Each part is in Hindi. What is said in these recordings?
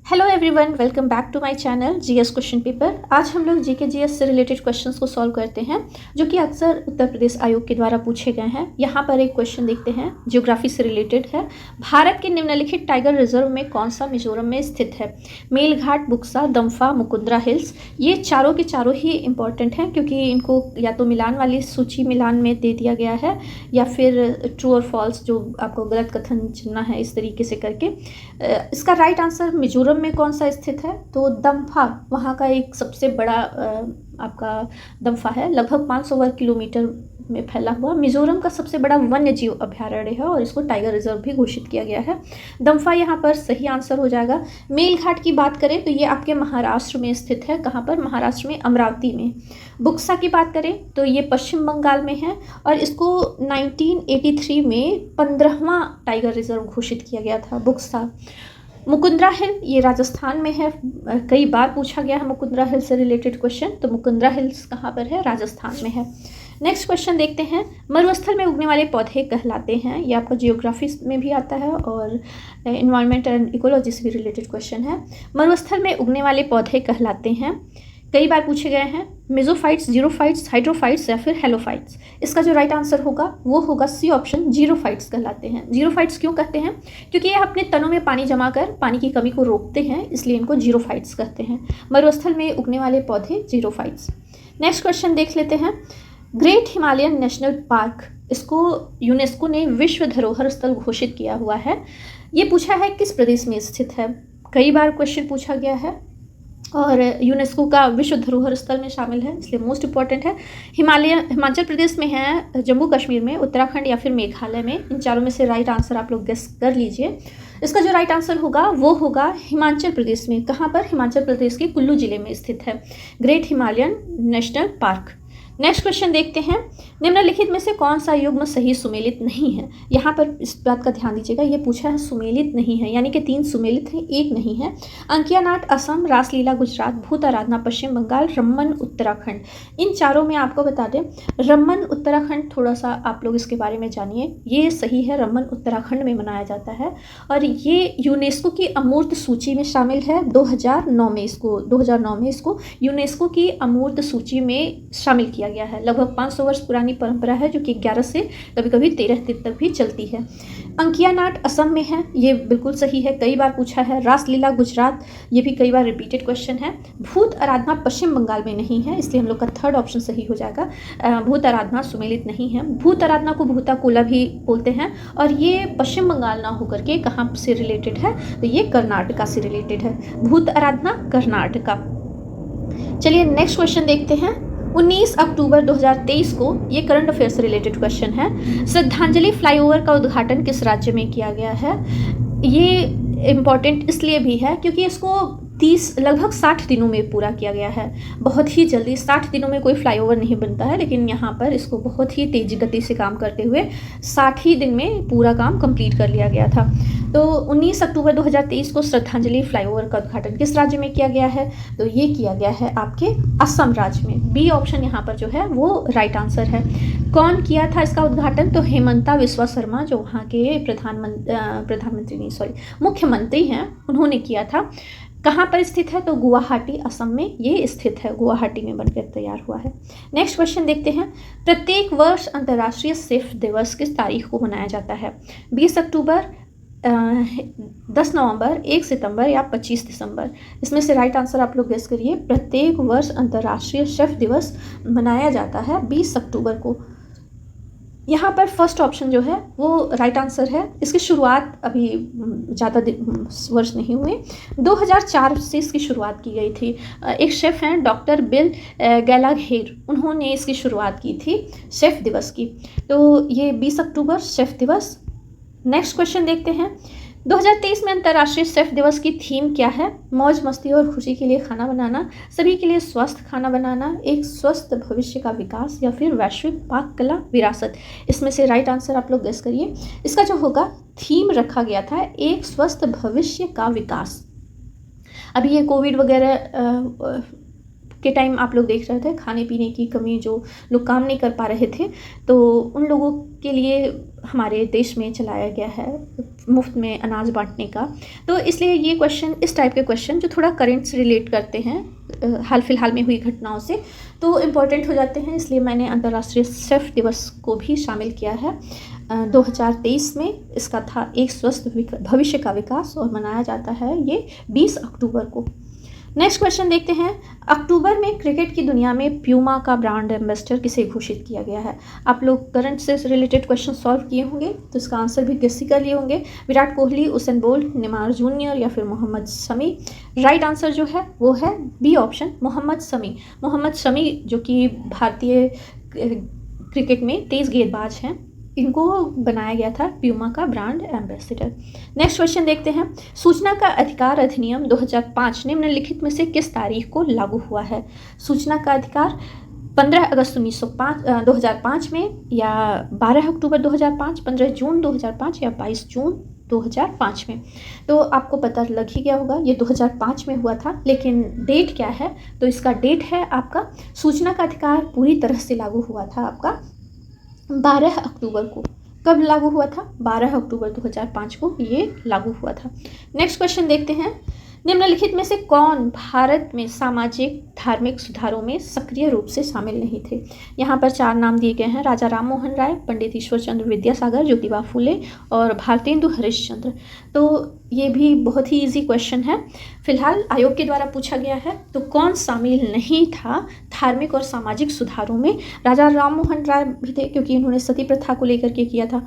Hello everyone, welcome back to my channel GS question paper. आज हम लोग जीके जीएस से रिलेटेड क्वेश्चंस को सॉल्व करते हैं जो कि अक्सर उत्तर प्रदेश आयोग के द्वारा पूछे गए हैं। यहाँ पर एक क्वेश्चन देखते हैं, ज्योग्राफी से रिलेटेड है। भारत के निम्नलिखित टाइगर रिजर्व में कौन सा मिजोरम में स्थित है? मेलघाट, बुक्सा, दम्फा, मुकुंदरा हिल्स। ये चारों के चारों ही इंपॉर्टेंट हैं क्योंकि इनको या तो मिलान वाली सूची मिलान में दे दिया गया है या फिर ट्रू और फॉल्स जो आपको गलत कथन चुनना है, इस तरीके से करके। इसका राइट आंसर मिजोरम में कौन सा स्थित है? तो दम्फा वहाँ का एक सबसे बड़ा आपका दम्फा है, लगभग 500 वर्ग किलोमीटर में फैला हुआ मिजोरम का सबसे बड़ा वन्य जीव अभ्यारण्य है और इसको टाइगर रिजर्व भी घोषित किया गया है। दम्फा यहाँ पर सही आंसर हो जाएगा। मेलघाट की बात करें तो ये आपके महाराष्ट्र में स्थित है। कहाँ पर? महाराष्ट्र में, अमरावती में। बुक्सा की बात करें तो ये पश्चिम बंगाल में है और इसको 1983 में 15वां टाइगर रिजर्व घोषित किया गया था, बुक्सा। मुकुंदरा हिल ये राजस्थान में है। कई बार पूछा गया है मुकुंदरा हिल से रिलेटेड क्वेश्चन, तो मुकुंदरा हिल्स कहाँ पर है? राजस्थान में है। नेक्स्ट क्वेश्चन देखते हैं, मरुस्थल में उगने वाले पौधे कहलाते हैं। ये आपका जियोग्राफी में भी आता है और इन्वायरमेंट एंड इकोलॉजी से भी रिलेटेड क्वेश्चन है। मरुस्थल में उगने वाले पौधे कहलाते हैं, कई बार पूछे गए हैं। मेसोफाइट्स, जीरोफाइट्स, हाइड्रोफाइट्स या फिर हेलोफाइट्स। इसका जो राइट आंसर होगा वो होगा सी ऑप्शन, जीरोफाइट्स कहलाते हैं। जीरोफाइट्स क्यों कहते हैं? क्योंकि ये अपने तनों में पानी जमा कर पानी की कमी को रोकते हैं, इसलिए इनको जीरोफाइट्स कहते हैं। मरुस्थल में उगने वाले पौधे जीरोफाइट्स। नेक्स्ट क्वेश्चन देख लेते हैं, ग्रेट हिमालयन नेशनल पार्क, इसको यूनेस्को ने विश्व धरोहर स्थल घोषित किया हुआ है। ये पूछा है किस प्रदेश में स्थित है? कई बार क्वेश्चन पूछा गया है और यूनेस्को का विश्व धरोहर स्थल में शामिल है, इसलिए मोस्ट इंपॉर्टेंट है। हिमाचल प्रदेश में है, जम्मू कश्मीर में, उत्तराखंड या फिर मेघालय में। इन चारों में से राइट आंसर आप लोग गेस कर लीजिए। इसका जो राइट आंसर होगा वो होगा हिमाचल प्रदेश में। कहाँ पर? हिमाचल प्रदेश के कुल्लू जिले में स्थित है great Himalayan national park. Next question देखते हैं, निम्नलिखित में से कौन सा युग्म सही सुमेलित नहीं है? यहाँ पर इस बात का ध्यान दीजिएगा, ये पूछा है सुमेलित नहीं है, यानी कि 3 सुमेलित हैं, 1 नहीं है। अंकिया नाट असम, रासलीला गुजरात, भूत आराधना पश्चिम बंगाल, रम्मन उत्तराखंड। इन चारों में आपको बता दें, रम्मन उत्तराखंड थोड़ा सा आप लोग इसके बारे में जानिए। ये सही है, रम्मन उत्तराखंड में मनाया जाता है और ये यूनेस्को की अमूर्त सूची में शामिल है। 2009 में इसको यूनेस्को की अमूर्त सूची में शामिल किया गया है। लगभग 500 वर्ष पुरानी परंपरा है जो कि 11 से कभी कभी 13 दिन तक भी चलती है। अंकिया नाट असम में है, ये बिल्कुल सही है, कई बार पूछा है। रासलीला गुजरात, ये भी कई बार रिपीटेड क्वेश्चन है। भूत आराधना पश्चिम बंगाल में नहीं है, इसलिए हम लोग का थर्ड ऑप्शन सही हो जाएगा। भूत आराधना सुमेलित नहीं है। भूत आराधना को भूता कोला भी बोलते हैं और ये पश्चिम बंगाल ना होकर के कहाँ से रिलेटेड है? तो ये कर्नाटका से रिलेटेड है। भूत आराधना कर्नाटका। चलिए नेक्स्ट क्वेश्चन देखते हैं, 19 अक्टूबर 2023 को, ये करंट अफेयर से रिलेटेड क्वेश्चन है, श्रद्धांजलि फ्लाईओवर का उद्घाटन किस राज्य में किया गया है? ये इम्पॉर्टेंट इसलिए भी है क्योंकि इसको लगभग 60 दिनों में पूरा किया गया है। बहुत ही जल्दी, 60 दिनों में कोई फ्लाईओवर नहीं बनता है, लेकिन यहाँ पर इसको बहुत ही तेज गति से काम करते हुए 60 ही दिन में पूरा काम कंप्लीट कर लिया गया था। तो 19 अक्टूबर 2023 को श्रद्धांजलि फ्लाईओवर का उद्घाटन किस राज्य में किया गया है? तो ये किया गया है आपके असम राज्य में। बी ऑप्शन यहाँ पर जो है वो राइट आंसर है। कौन किया था इसका उद्घाटन? तो हेमंता विश्वा शर्मा, जो वहाँ के मुख्यमंत्री हैं, उन्होंने किया था। कहाँ पर स्थित है? तो गुवाहाटी, असम में ये स्थित है, गुवाहाटी में बनकर तैयार हुआ है। नेक्स्ट क्वेश्चन देखते हैं, प्रत्येक वर्ष अंतर्राष्ट्रीय शेफ दिवस किस तारीख को मनाया जाता है? 20 अक्टूबर, 10 नवंबर, 1 सितंबर या 25 दिसंबर। इसमें से राइट आंसर आप लोग गेस करिए। प्रत्येक वर्ष अंतर्राष्ट्रीय शेफ दिवस मनाया जाता है 20 अक्टूबर को। यहाँ पर फर्स्ट ऑप्शन जो है वो राइट आंसर है। इसकी शुरुआत अभी ज़्यादा वर्ष नहीं हुए, 2004 से इसकी शुरुआत की गई थी। एक शेफ़ हैं डॉक्टर बिल गैलाघेर, उन्होंने इसकी शुरुआत की थी शेफ़ दिवस की। तो ये 20 अक्टूबर शेफ़ दिवस। नेक्स्ट क्वेश्चन देखते हैं, 2023 में अंतर्राष्ट्रीय शेफ दिवस की थीम क्या है? मौज मस्ती और खुशी के लिए खाना बनाना, सभी के लिए स्वस्थ खाना बनाना, एक स्वस्थ भविष्य का विकास या फिर वैश्विक पाक कला विरासत। इसमें से राइट आंसर आप लोग गेस करिए। इसका जो होगा थीम रखा गया था एक स्वस्थ भविष्य का विकास। अभी ये कोविड वगैरह के टाइम आप लोग देख रहे थे खाने पीने की कमी, जो लोग काम नहीं कर पा रहे थे, तो उन लोगों के लिए हमारे देश में चलाया गया है मुफ्त में अनाज बांटने का। तो इसलिए ये क्वेश्चन, इस टाइप के क्वेश्चन जो थोड़ा करंट से रिलेट करते हैं हाल फिलहाल में हुई घटनाओं से, तो इम्पॉर्टेंट हो जाते हैं। इसलिए मैंने अंतर्राष्ट्रीय शेफ़ दिवस को भी शामिल किया है। 2023 में इसका था एक स्वस्थ भविष्य का विकास, और मनाया जाता है ये 20 अक्टूबर को। नेक्स्ट क्वेश्चन देखते हैं। अक्टूबर में क्रिकेट की दुनिया में प्यूमा का ब्रांड एम्बेसडर किसे घोषित किया गया है? आप लोग करंट से रिलेटेड क्वेश्चन सॉल्व किए होंगे तो इसका आंसर भी गेस कर लिए होंगे। Virat Kohli, Usain bolt, Neymar junior या फिर मोहम्मद शमी। राइट आंसर जो है वो है बी ऑप्शन, मोहम्मद शमी। मोहम्मद शमी जो कि भारतीय क्रिकेट में तेज़ गेंदबाज हैं, इनको बनाया गया था प्यूमा का ब्रांड एम्बेसडर। नेक्स्ट क्वेश्चन देखते हैं। सूचना का अधिकार अधिनियम 2005 निम्नलिखित में से किस तारीख को लागू हुआ है? सूचना का अधिकार 15 अगस्त 2005 में, या 12 अक्टूबर 2005, 15 जून 2005 या 22 जून 2005 में। तो आपको पता लग ही गया होगा, ये 2005 में हुआ था, लेकिन डेट क्या है? तो इसका डेट है आपका, सूचना का अधिकार पूरी तरह से लागू हुआ था आपका 12 अक्टूबर को। कब लागू हुआ था? 12 अक्टूबर 2005 को ये लागू हुआ था। नेक्स्ट क्वेश्चन देखते हैं। निम्नलिखित में से कौन भारत में सामाजिक धार्मिक सुधारों में सक्रिय रूप से शामिल नहीं थे? यहाँ पर 4 नाम दिए गए हैं। राजा राम मोहन राय, पंडित ईश्वर चंद्र विद्यासागर, ज्योतिबा फुले और भारतेंदु हरिश्चंद्र। तो ये भी बहुत ही इजी क्वेश्चन है, फिलहाल आयोग के द्वारा पूछा गया है। तो कौन शामिल नहीं था धार्मिक और सामाजिक सुधारों में? राजा राम मोहन राय भी थे, क्योंकि इन्होंने सती प्रथा को लेकर के किया था।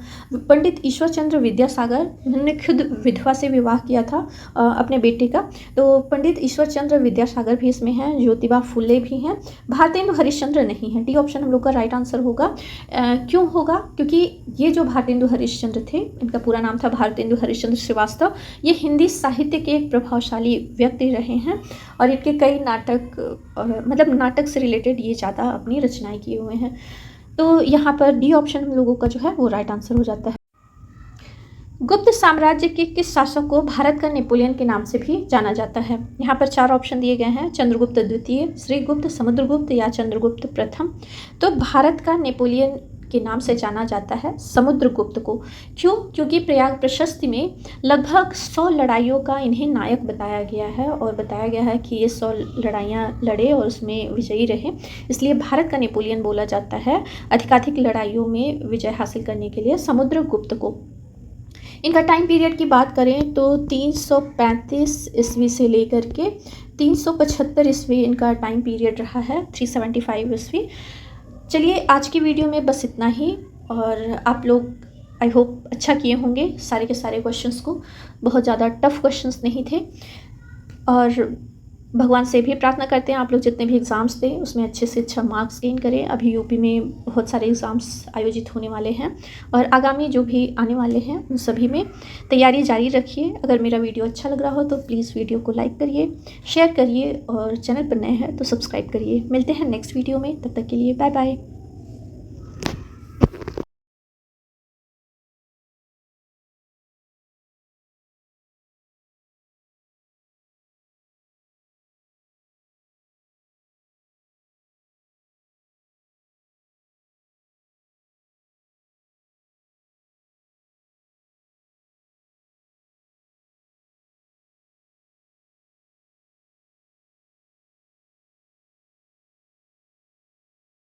पंडित ईश्वर चंद्र विद्यासागर, उन्होंने खुद विधवा से विवाह किया था अपने बेटे का, तो पंडित ईश्वर चंद्र विद्यासागर भी इसमें हैं। ज्योतिबा फुले भी हैं। भारतेंदु हरिश्चंद्र नहीं है। डी ऑप्शन हम लोग का राइट आंसर होगा। क्यों होगा? क्योंकि ये जो भारतेंदु हरिश्चंद्र थे, इनका पूरा नाम था भारतेंदु हरिश्चंद्र श्रीवास्तव, ये हिंदी साहित्य के एक प्रभावशाली व्यक्ति रहे हैं, और इनके कई नाटक, और मतलब नाटक से रिलेटेड ये ज़्यादा अपनी रचनाएं किए हुए हैं। तो यहाँ पर डी ऑप्शन हम लोगों का जो है वो राइट आंसर हो जाता है। गुप्त साम्राज्य के किस शासक को भारत का नेपोलियन के नाम से भी जाना जाता है? यहाँ पर 4 ऑप्शन दिए गए हैं। चंद्रगुप्त द्वितीय, श्रीगुप्त, समुद्रगुप्त या चंद्रगुप्त प्रथम। तो भारत का नेपोलियन के नाम से जाना जाता है समुद्रगुप्त को। क्यों? क्योंकि प्रयाग प्रशस्ति में लगभग 100 लड़ाइयों का इन्हें नायक बताया गया है, और बताया गया है कि ये 100 लड़ाइयाँ लड़े और उसमें विजयी रहे, इसलिए भारत का नेपोलियन बोला जाता है अधिकाधिक लड़ाइयों में विजय हासिल करने के लिए समुद्रगुप्त को। इनका टाइम पीरियड की बात करें तो 335 ईस्वी से लेकर के 375 ईस्वी इनका टाइम पीरियड रहा है, 375 ईस्वी। चलिए आज की वीडियो में बस इतना ही, और आप लोग आई होप अच्छा किए होंगे सारे के सारे क्वेश्चंस को। बहुत ज़्यादा टफ क्वेश्चंस नहीं थे, और भगवान से भी प्रार्थना करते हैं आप लोग जितने भी एग्ज़ाम्स दें उसमें अच्छे से अच्छा मार्क्स गेन करें। अभी यूपी में बहुत सारे एग्ज़ाम्स आयोजित होने वाले हैं, और आगामी जो भी आने वाले हैं उन सभी में तैयारी जारी रखिए। अगर मेरा वीडियो अच्छा लग रहा हो तो प्लीज़ वीडियो को लाइक करिए, शेयर करिए, और चैनल पर नए हैं तो सब्सक्राइब करिए। मिलते हैं नेक्स्ट वीडियो में, तब तक के लिए बाय बाय।